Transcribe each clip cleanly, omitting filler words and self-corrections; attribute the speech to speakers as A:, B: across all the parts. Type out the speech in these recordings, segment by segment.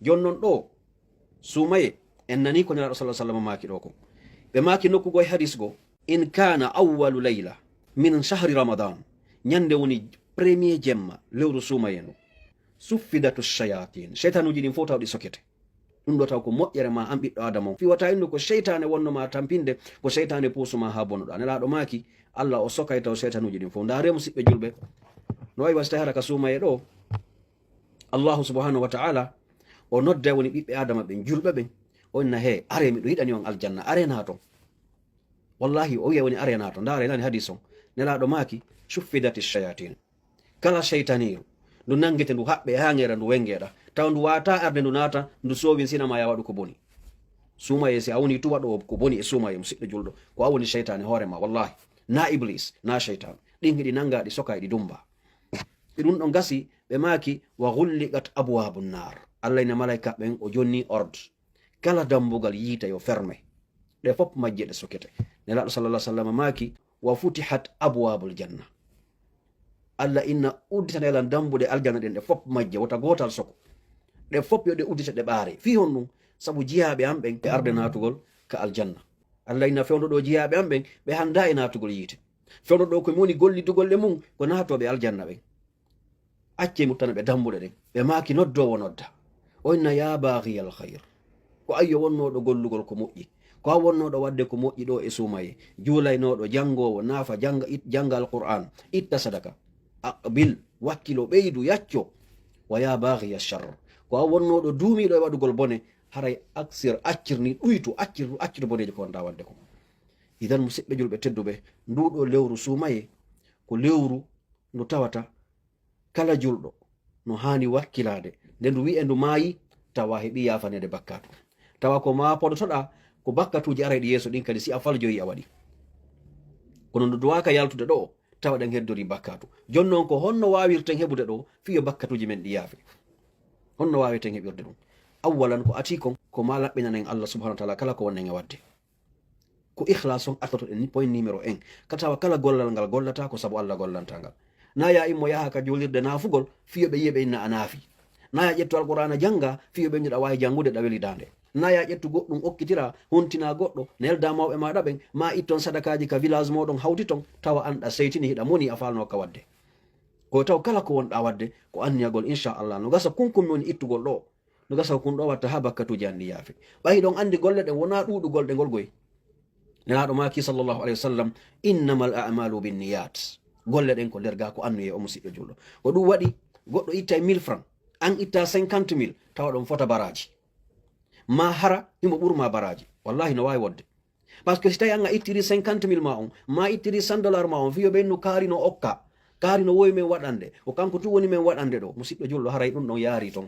A: jonnon ɗo sumaye en nani ko nelaɗo sallah sallam maki ɗo ko ɓe maki nokkugo e hadis go in kana awwalu layla min shahri ramadan ñande woni premier jemma lewru sumaye no suffidatu shayatin shaytanuji ɗin fof taw ɗi sokete ɗum ɗo taw ko moƴƴere ma an ɓiɗɗo adama o fiwata innu ko sheytane wonnoma tampinde ko sheytane pusuma ha bonoɗa nelaɗo maki allah o sokay taw sheytanuji ɗin fof ndare musidɓe julɓe no wawi wasita hara ka sumaye ɗo allahu subhanahu wa ta'ala o nodda woni ɓiɓɓe adama ɓen julɓe ɓen o inna he are miɗo yiɗani on aljanna are nato wallahi o wiya woni are nato nda are nani hadis on nelaɗo maki suffidati shayatin kala sheytaniru ndu nangete ndu haɓɓe ha ngera ndu wengeɗa taw ndu wata arde ndu naata ndu sowi sinama ya waɗu ko boni sumaye si a woni tu waɗo ko boni e sumaye musidɗo julɗo ko a woni sheytane hoorema wallahi na iblis na sheytan ɗin hiɗi nanga ɗi soka ɗi dumba ɗum ɗon gasi ɓe maki wa gulliqat abwabu nar allah ina malaika ɓen o jonni ordre kala dambugal yiita yo ferme ɗe fop majje ɗe sokete nelaɗo sallallah sallam maki wa futihat abwabul janna allah inna udditanelan dambuɗe aljanna ɗen ɗe fop majje wota gotal soko ɗe fop yo ɗe uddita ɗe ɓaare fi hon ɗum saabu jiyaɓe am ɓen ɓe arde natugol ka aljanna allah inna fewdo ɗo jiyaɓe am ɓen ɓe handa e natugol yiite fewdo ɗo koye moni gollitugol ɗe mum ko natoɓe aljanna ɓen acce muttana ɓe dambuɗe ɗen ɓe maki noddowo nodda o inna ya baghiyal khayr ko ayyo wonnoɗo gollugol ko moƴƴi ko a wonnoɗo wadde ko moƴƴi ɗo e sumaye juulaynoɗo jangowo naafa janga alquran itta sadaka aqbil wakkilo ɓeydu yacco wa ya baghiya shar ko a wonnoɗo duumiɗo e waɗugol bone haray aksir accirni ɗuytu acciru boneji ko wonda wadde ko idan musidɓe julɓe tedduɓe nduɗo lewru sumaye ko lewru ndu tawata kala julɗo no hani wakkilade nde ndu wi'e ndu maayi tawa heɓi yafanede bakkatu tawa ko ma poɗotoɗa ko bakkatuji arayɗi yeeso ɗin kadi si a faljoyi a waɗi kono ndu duwaka yaltude ɗo tawa ɗen heddori bakkatu jonnon ko honno wawirten heɓude ɗo fiyo bakkatuji men ɗi yaafe honno wawiten heɓirde ɗum awwalan ko ati kon ko ma laɓɓinanen allah subhanahu wa taala kala ko wonnen e wadde ko ihlas on artotoɗen ni point numéro 1 ka tawa kala gollal ngal gollata ko saabu allah gollantagal na ya immo yaha ka julirde naafugol fiyo ɓe yiyeɓe inna a naafi na ya ƴettu alqur'ana janga fiyo ɓe ñiɗa wawi jangude ɗa welidande na ya ƴettu goɗɗum okkitira huntina goɗɗo nelda mawɓe maɗa ɓen ma itton sadakaji ka village moɗon hawti ton tawa anɗa seytini hiɗa moni a falno ka wadde ko taw kala ko wonɗa wadde ko anniyagol inchallah no gasa kunkummi woni ittugol ɗo no gasa kun ɗo watta ha bakkatuji anni yaafe ɓayi ɗon andi golle ɗen wona ɗuɗugol ɗe ngol goy nelaɗo maki sallllahu alayhi wa sallam innamal a'malu binniyat golle ɗen ko nder ga ko annuye o musidɗo julɗo ko ɗum waɗi goɗɗo itta 1000 francs an itta 50 000 tawa ɗon fota baraji ma hara himo ɓurma baraji wallahi no wawi wodde par ce que si tawi an a ittiri 50 000 ma on ma ittiri $100 ma on fiyo ɓennu kaari no okka kaari no wowi men waɗande o kanko tu woni men waɗande ɗo musidɗo julɗo haray ɗum ɗon yaari ton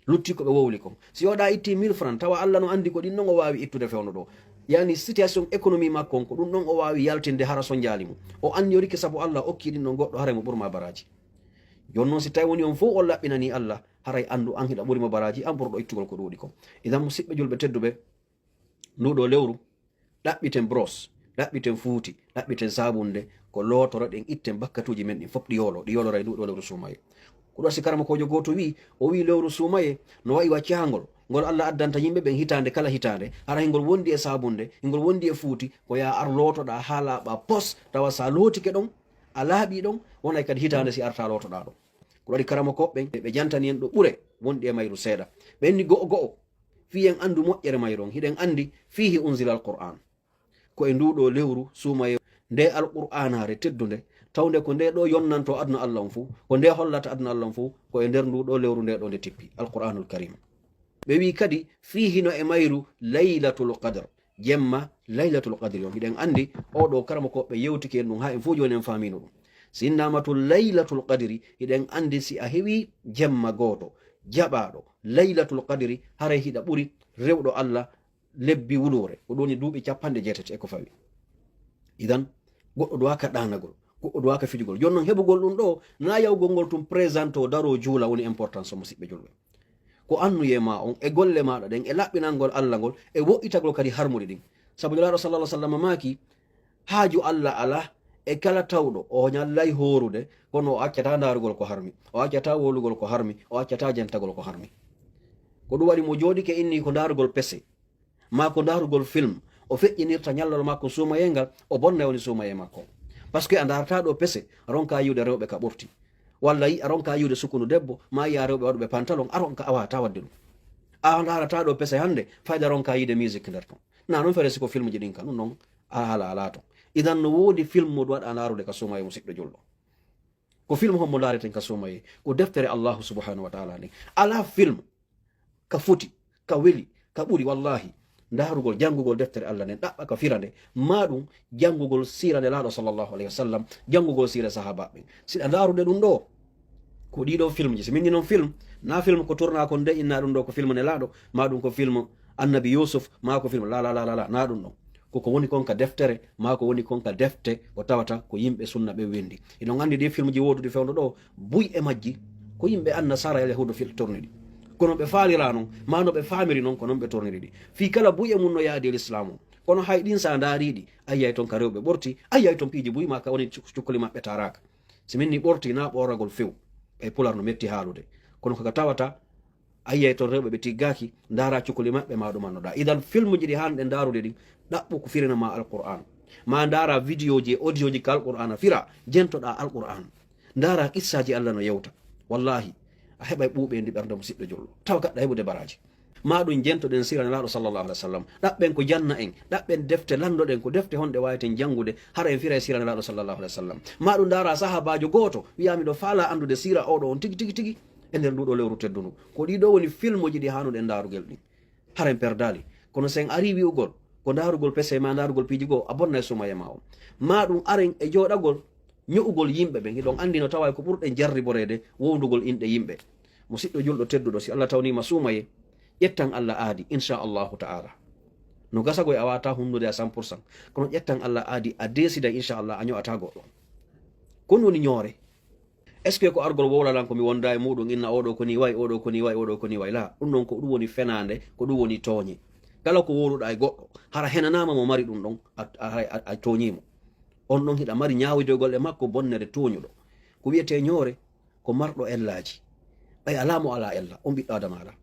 A: lutti ko ɓe wowli kon si oɗa itti 1000 francs tawa allah no andi ko ɗin ɗon o wawi ittude fewno ɗo yani situation économie makko ko ɗum ɗon o wawi yaltinde hara so jaali mum o anniyorike saabu allah okki ɗin ɗon goɗɗo haray mo ɓurma baraji joni noon si tawi woni on fof on laɓɓinani allah haray andu an hiɗa ɓurima baraji an ɓurɗo ittugol ko ɗuuɗi ko idan musidɓe julɓe tedduɓe nduɗo lewru ɗaɓɓiten bros ɗaɓɓiten fuuti ɗaɓɓiten sabunde ko lotoro ɗen itten bakkatuji men ɗin fof ɗi yolora e nduɗo lewru sumaye ko ɗo sikarama kojo goto wi o wi lewru sumaye no wayi waccihangol ngol allah addanta yimɓe ɓen hitande kala hitande hara hengol wondi e sabunde hengol wondi e fuuti ko ya ar lotoɗa ha laaɓa pos tawa sa lotike ɗon a laaɓi ɗon wonay kadi hitande si arta lotoɗa ɗon ko waɗi karama koɓɓen ɓe jantani en ɗo ɓuure wondi e mayru seeɗa ɓenni go'o go'o fiyen andu moƴƴere mayru on hiɗen andi fihi unzila alquran ko e nduɗo lewru sumaye nde alqur'anare teddude tawde ko nde ɗo yonnanto aduna allah on fuu ko nde hollata aduna allah on fuu ko e nder nduɗo lewru nde ɗo nde tippi alqur'anul karim ɓe wi kadi fihi no e mayru laylatul qadr jemma laylatul qadri on hiɗen andi oɗo karama koɓɓe yewtiki en ɗum ha en fuu joni en famino ɗum sinnamatul laylatul qadri hiɗen andi si a heewi jemma goto jaɓaɗo laylatul qadri haray hiɗa ɓuri rewɗo allah lebbi wulure ko ɗoni duuɓi 80 e ko fawi idan goɗɗo ɗo waka ɗanagol goɗɗo ɗo waka fijugol joni noon heɓugol ɗum ɗo na yawgol ngol tum présente o daro juula woni importance o musidɓe julɓe ko annuye ma on e golle maɗa ɗen e laɓɓinalngol allah ngol e wo'itagol kadi harmude ɗin saabu nelaɗo sallallah sallam maki haaju allah ala e kala tawɗo o ñallay horude kono o accata darugol ko harmi o accata wolugol ko harmi o accata jentagol ko harmi ko ɗum waɗi mo joɗike inni ko darugol pese ma ko darugol film o feƴƴinirta ñallal makko suumaye ngal o bonna woni suumaye makko par ce que a darata ɗo pese ronka yiwde rewɓe ka ɓurti walla a ronka yiwde sukunu debbo ma yiya rewɓe waɗuɓe pantalon aronka awata wadde ɗum a darata ɗo pese hande fayda ronka yide musique nder ton na noon fere siko film ji ɗin ka ɗum noon a haala ala to idan no woodi film mo waɗa narude ka suumaye musidɗo julɗo ko film hommo dareten ka suumaye ko deftere allahu subhanahu wa taala nden ala film ka foti ka weli ka ɓuri wallahi darugol jangugol deftere allah nden ɗaɓɓa ka firande maɗum jangugol sira nde laaɗo sallllahu alayhi wa sallam jangugol sira sahaba ɓe siɗa darude ɗum ɗo ko ɗiɗo film ji so minni noon film na film ko tourna kon de inna ɗum ɗo ko film ne laaɗo ma ɗum ko film annabi yusuf ma ko film la na ɗum ɗon koko woni kon ka deftere ma ko woni kon ka defte ko tawata ko yimɓe sunna ɓe wendi iɗon andi ɗi film ji woduɗi fewno ɗo buy e majji ko yimɓe annasara yahudo torniɗi kono ɓe faalira noon ma no ɓe famiri noon ko noon ɓe torniri ɗi fi kala buy e mum no yaadi l'islam o kono hay ɗin sa daariɗi ayyay toon ka rewɓe ɓorti ayyay toon piiji buy ma ka woni cukkoli maɓɓe taraka si minni ɓorti na ɓoragol few ɓe pular no metti haalude kono kaka tawata ayyay toon rewɓe ɓe tiggaki dara cukkoli maɓɓe ma ɗumannoɗa idan film ji ɗi hanɗe darude ɗin ɗaɓɓu ko firina ma alquran ma dara vidéo ji e audio ji ka alquran fira jentoɗa alquran dara qissaji allah no yewta wallahi a heɓay ɓuuɓe ndi ɓernde musidɗo julɗo tawa gaɗɗa heɓude baraji ma ɗum jentoɗen sirane laaɗo sallllahu alih wa sallam ɗaɓɓen ko janna en ɗaɓɓen defte landoɗen ko defte honɗe waweten jangude hara en fira e sirane laaɗo sallllahu alih wa sallam ma ɗum dara sahabajo goto wiyami ɗo faala andude sira oɗo on tigi tigi tigi e nder nduɗo lewru teddunu ko ɗiɗo woni filmuji ɗi hanuɗen darugel ɗin hara en perdali kono sen ari wi'ugol ko darugol pese ma darugol piiji goo a bonna e sumaye ma o ma ɗum aren e joɗagol ño'ugol yimɓe ɓe hiɗon andi no tawa ko ɓurɗen jarriborede wowdugol inɗe yimɓe musidɗo julɗo tedduɗo si allah tawnima suumaye ƴettan allah aadi inchallahu taala no gasagoye a wata hunnude a 100% kono ƴettan allah aadi a desida inchallah a ño'ata goɗɗo kon woni ñoore est ce que ko argol wowlalan komi wonda e muɗum inna oɗo koni way oɗo koni way oɗo koni way la ɗum ɗon ko ɗum woni fenade ko ɗum woni tooñe kala ko wowluɗa e goɗɗo hara henanama mo mari ɗum ɗon a toñimo on ɗon hiɗa mari ñawidegol e makko bonnere toñuɗo ko wiyete ñoore ko marɗo ellaji ɓay alamo ala ella on ɓiɗɗo adama ala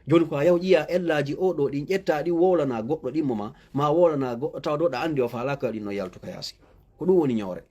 A: joni ko a yaw ƴiya ellaji oɗo ɗin ƴetta ɗi wowlana goɗɗo ɗimmo ma wowlana goɗɗo tawa ɗo ɗa andi o falaka ɗin no yaltuka yaasi ko ɗum woni ñoore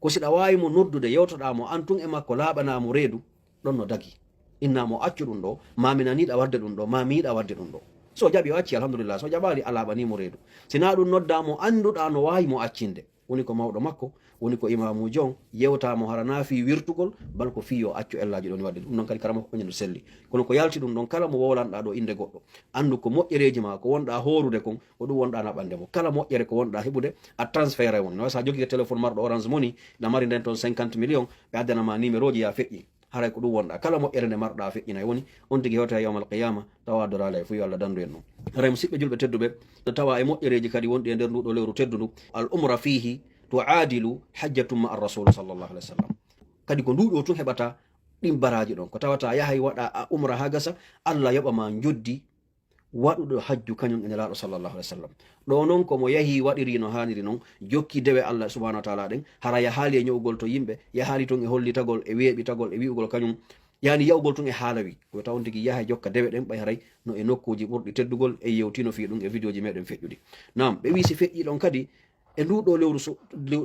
A: ko siɗa wawi mo noddude yewtoɗamo an tun e makko laaɓanamo reedu ɗon no dagi innamo accu ɗum ɗo mami naniɗa wadde ɗum ɗo mami yiɗa wadde ɗum ɗo so jaɓi o acci alhamdulillah so jaɓali a laaɓanimo reedu sina ɗum noddamo anduɗa no wawi mo accinde woni ko mawɗo makko woni ko imamu jon yewtamo hara na fi wirtugol bal ko fiyo accu ellaji ɗon wadde ɗum noon kadi karama ko ñandu selli kono ko yalti ɗum ɗon kala mo wowlanɗa ɗo inde goɗɗo andu ko moƴƴereji ma ko wonɗa horude kon ko ɗum wonɗa naɓande mo kala moƴƴere ko wonɗa heɓude a transféré woni no sa jogui téléphone marɗo orange moni na mari nden toon 50 millions ɓe addanama numéro ji ya feƴƴi haray ko ɗum wonɗa kala moƴƴere nde marɗa feƴƴina woni on tigui hewta yawmal qiyama tawa dorala e fuyo allah dandu en noon haray musidɓe julɓe tedduɓe tawa e moƴƴereji kadi wonɗi e nder nduɗo lewru teddudu al umra fihi tuadilu hajjatum ma arrasul sallllahu alih wa sallam kadi ko nduɗo tun heɓata ɗin baraji ɗon ko tawata yahay waɗa a umra ha gasa allah yoɓama joddi waɗuɗo hajju kañum e nelaɗo sallllahu alih wa sallam ɗo noon komo yahi waɗiri no haniri noon jokki dewe allah subahanahu wa taala ɗen hara yahaali e ñowgol to yimɓe yahaali tun e hollitagol e weeɓitagol e wi'ugol kañum yani yawgol tun e haalawi ko taw tigi yaha jokka dewe ɗen ɓay haray no e nokkuji ɓurɗi teddugol e yewtino fi ɗum e vidéo ji meɗen feƴƴuɗi nam ɓe wi si feƴƴi ɗon kadi e nduɗo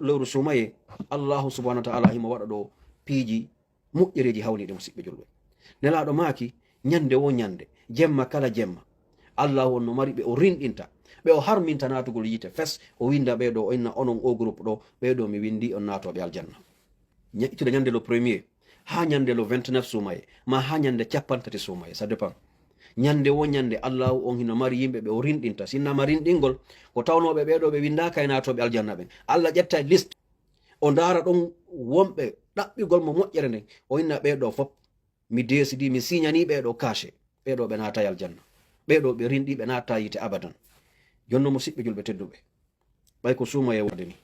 A: lewru sumaye allahu subahanahu wa taala himo waɗa ɗo piiji moƴƴereji hawniɗe musidɓe julɓe nelaɗo maaki ñande wo ñande jemma kala jemma allah wonno mari ɓe o rinɗinta ɓe o harminta natugol yite fes o winda ɓeɗo o inna onon o groupe ɗo ɓeɗo mi windi on natoɓe aljanna ittude ñande le premier ha ñande le 29 sumaye ma ha ñande 30 sumaye ça dépend ñande wo ñande allahu on hino mari yimɓe ɓe o rinɗinta sinnama rinɗingol ko tawnoɓe ɓeɗo ɓe windaka e natoɓe aljanna ɓen allah ƴetta liste o dara ɗon wonɓe ɗaɓɓigol mo moƴƴere nden o inna ɓeɗo fop mi desidi mi signani ɓeɗo caché ɓeɗo ɓe nata e aljanna ɓeɗo ɓe rinɗi ɓe natta yite abadan jonno musidɓe julɓe tedduɓe ɓay ko sumaye wonde ni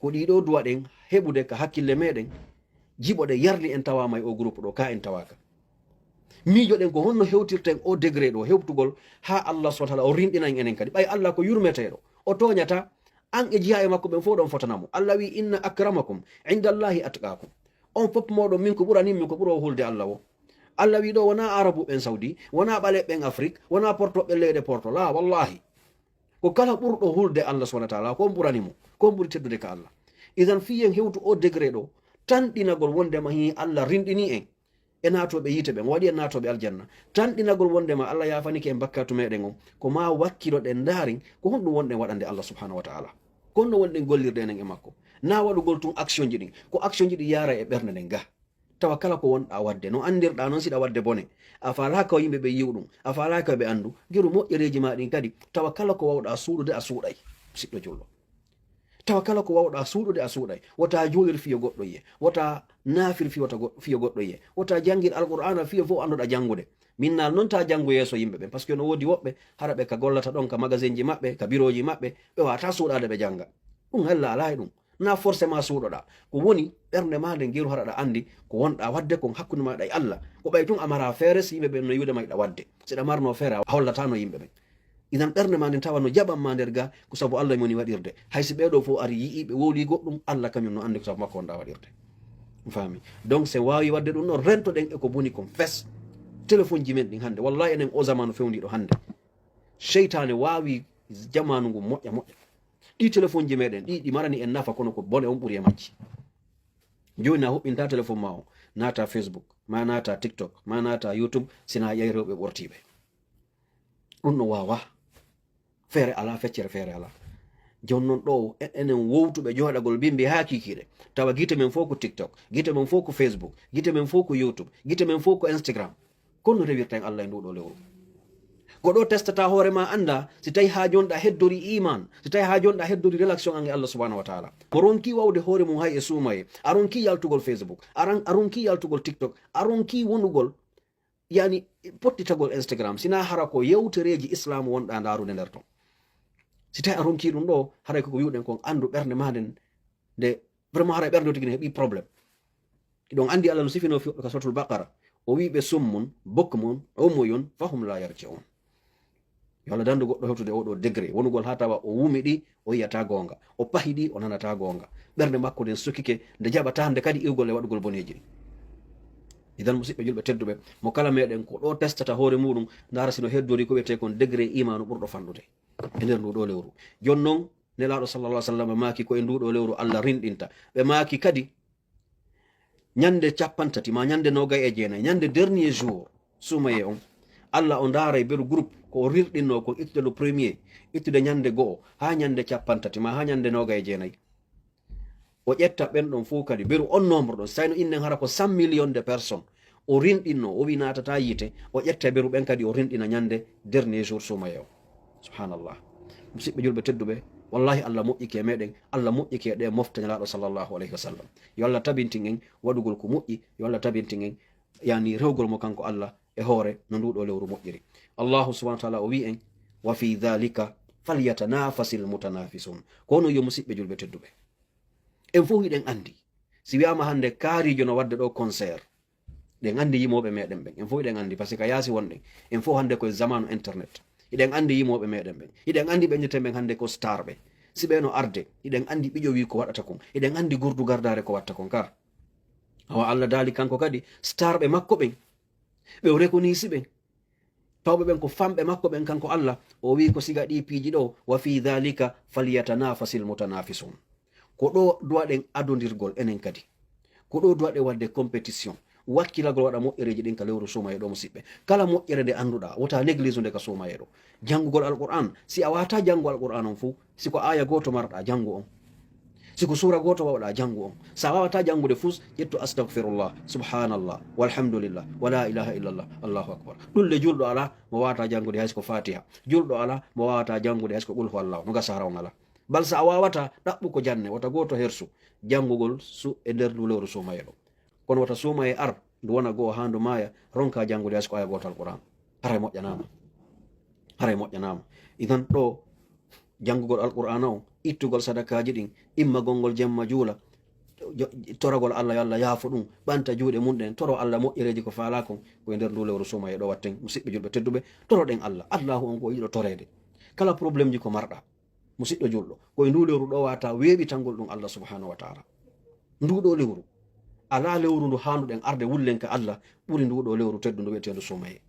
A: ko ɗiɗo duwa ɗen heɓude ka hakkille meɗen jiɓoɗe yarli en tawama e o groupe ɗo ka en tawaka miijo ɗen ko honno hewtirten o degré ɗo hewtugol ha allah subahana taala o rinɗina en enen kadi ɓay allah ko yurmeteɗo o toñata an e jiha e makko ɓen fo ɗon fotanamo allah wi inna akramakum indallahi atqakum on fop moɗon min ko ɓuranin min ko ɓuro hulde allah o Allah wi ɗo wona arabu ɓen saudi, wona ɓale ɓen afrique, wona portoɓe leyɗe porto, la wallahi ko kala ɓurɗo hulde Allah subhanahu wa ta'ala ko ɓuranimo ko ɓuri teddude ka Allah. Idan fiyen hewtu o degré ɗo tan ɗinagol wondema hi Allah rinɗini en e natoɓe yite ɓen, waɗi en natoɓe aljanna, tan ɗinagol wondema Allah yafanike en bakkatu meɗen on, ko ma wakkilo ɗen darin ko honɗum wonɗen waɗande Allah subhanahu wa ta'ala, ko honno wonɗen gollirde enen e makko, na waɗugol tun action ji ɗin, ko action ji ɗi yara e ɓernde nden ga. Tawa kala ko wonɗa wadde no andirɗa noon siɗa wadde bone, a falaka yimɓe ɓe yiw ɗum, a falaka ɓe andu giru moƴƴereji ma ɗin kadi. Tawa kala ko wawɗa suuɗude a suuɗay siɗɗo julɗo, tawa kala ko wawɗa suuɗude a suuɗay. Wota juulir fiyo goɗɗo yiye, wota nafir fiyo goɗɗo yiye, wota jangir alqur'ana fiyo fo anduɗa jangude. Minnal noon ta jangu yeeso yimɓe ɓen, par ce que no wodi woɓɓe hara ɓe ka gollata ɗon ka magasin ji maɓɓe, ka biroji maɓɓe, ɓe wata suuɗade ɓe janga. Ɗum hella ala e ɗum, na forcément suuɗoɗa, ko woni ɓernde ma nden geru haraɗa andi ko wonɗa wadde kon hakkude maɗa e Allah, ko ɓay tun amara feere si yimɓe ɓen no yiwde ma yiɗa wadde. Siɗa marno feere a hollatano yimɓe ɓen, idan ɓernde ma nden tawa no jaɓanma nder ga ko sabu Allah moni waɗirde. Haysi ɓeɗo fof ari yii ɓe wowli goɗɗum, Allah kañum no andi ko sabu makko wonɗa waɗirde, fami. Donc se wawi wadde ɗum ɗon rentoɗen e ko boni kon fes. Téléphone ji men ɗin hande wallahi enen o zamanu fewniɗo hande cheytane wawi jamanu ngu moƴƴa moƴƴa. Ɗi téléphone ji meɗen ɗi marani en nafa, kono ko bone on ɓuuri e majji. Joni a huɓɓinta téléphone ma o nata Facebook, ma nata TikTok, ma nata YouTube, sina yeyi rewɓe ɓortiɓe. ɗum no wawa, feere ala, feccere feere ala. Joni noon ɗo enen wowtuɓe joɗagol bimbi ha kikiɗe, tawa guite men fof ko TikTok, guite men fof ko Facebook, guite men fof ko YouTube, guite men fof ko Instagram. Kono rewirta en Allah e nduɗo lewru. Ko ɗo testata hoore ma anda si tawi ha jonɗa heddori iman, si tawi ha jonɗa heddori relation an e Allah subhanahu wa ta'ala. Ko ronki wawde hoore mum hay e suumaye, a ronki yaltugol Facebook, a ronki yaltugol TikTok, a ronki wonugol yani pottitagol Instagram, sina hara ko yewtereji islam wonɗa ndarude nder ton. Si tawi a ronki ɗum ɗo, haray koko wiwɗen kon andu ɓernde ma nde vraiment haray ɓernde o tigi ne heeɓi probléme. Ɗon andi Allah no sifino ka suratul Baqara, o wiɓe summun bukmun umuyun fahum la yarji'un. Yo Allah dandu goɗɗo hewtude oɗo degré wonugol ha tawa o wumi ɗi o yiyata gonga, o pahi ɗi o nanata gonga, ɓernde makko nden sukkike nde jaɓata nde kadi iwgol e waɗugol boneji ɗi. Idan musidɓe julɓe tedduɓe, mo kala meɗen ko ɗo testata hoore muɗum, ndara sino heddori ko wiyete kon degré imanu ɓurɗo fanɗude e nder nduɗo lewru. Jon noon nelaɗo sallallah sallam maaki ko e nduɗo lewru Allah rinɗinta, ɓe maaki kadi ñande 50 ma ñande 29 ñande dernier jour sumaye on, Allah o ndaara beru groupe ko rirɗinno ko ittude le premier, ittude ñande go'o ha ñande 50 ma ha ñande 29, o ƴetta ɓen ɗon fof kadi beru on nombre ɗon, sayno innen hara ko 100 millions de personnes o rinɗinno, o wi natata yite, o ƴetta beru ɓen kadi o rinɗina ñande dernier jour sumaye o. Subhanallah. Musidɓe julɓe tedduɓe, wallahi Allah moƴƴike meɗen, Allah moƴƴike ɗe mofta nelaɗo sallallahu alayhi wa sallam. Yo Allah tabintin en waɗugol ko moƴƴi, yo Allah tabintin en yani rewgol mo kanko Allah e hoore no nduɗo lewru moƴƴiri. Allahu subhanahu wa ta'ala o wi en wa fi dhalika falyatanafasil mutanafisun. Kono yo musidɓe julɓe tedduɓe, en fof hiɗen andi si wiyama hande kaarijo no wadde ɗo concert, ɗen andi yimoɓe meɗen ɓen, en fof hiɗen andi par ce que ka yaasi wonɗen, en fof hande koye zamanu internet, hiɗen andi yimoɓe meɗen ɓen, hiɗen andi ɓeñeten ɓen hande ko star ɓe, si ɓe no arde hiɗen andi ɓiƴo wi ko waɗata kon, hiɗen andi gurdu gardare ko watta kon. Kar awa Allah daali kanko kadi star ɓe makko ɓen, ɓe o rekonisi ɓen, tawɓe ɓen ko famɓe makko ɓen kanko Allah o wi ko siga ɗi piiji ɗo wa fi dhalika falyatanafasil mutanafisun. Ko ɗo duwaɗen adodirgol enen kadi, ko ɗo duwaɗe wadde compétition, wakkilagol waɗa moƴƴereji ɗin ka lewru sumaye ɗo musidɓe. Kala moƴƴere nde annduɗa wota néglige nde ka sumaye ɗo. Janngugol alquran, si a wata janngo alquran on fuu, siko aya goto marɗa janngu on, siko sura goto wawɗa janngu on. Sa wawata janngude fuu, ƴettu astagfirullah, subhanallah, walhamdulillah, wala ilaha illallah, allahu akbar. ɗulle julɗo ala mo wawata janngude hay siko fatiha, julɗo ala mo wawata janngude hay siko qul huwallahu, no gasa hara on ala. Bal sa a wawata ɗaɓɓu ko janne wata goto hersu janngugol e nder ndu lewru sumaye ɗo. Kono wata sumaye ar ndu wona go'o ha ndu maya ronka janngude hay siko aya goto alquran, haray moƴƴanama, haray moƴƴanama. Idan ɗo janngugol alquran o, ittugol sadakaji ɗin, immagol ngol jemma juula, toragol Allah yo Allah yaafo ɗum, ɓanta juuɗe mum ɗen, toro Allah moƴƴereji ko faala kon koye nder ndu lewru sumaye ɗo watten. Musidɓe julɓe tedduɓe, toroɗen Allah, Allahu on ko yiɗo torede kala probléme ji ko marɗa musidɗo julɗo koye ndu lewru ɗo wata weeɓitangol ɗum Allah subhanahu wa ta'ala. Nduɗo lewru ala lewru ndu handuɗen arde wullen ka Allah ɓuri ndu ɗo lewru teddu ndu wi'etendu sumaye.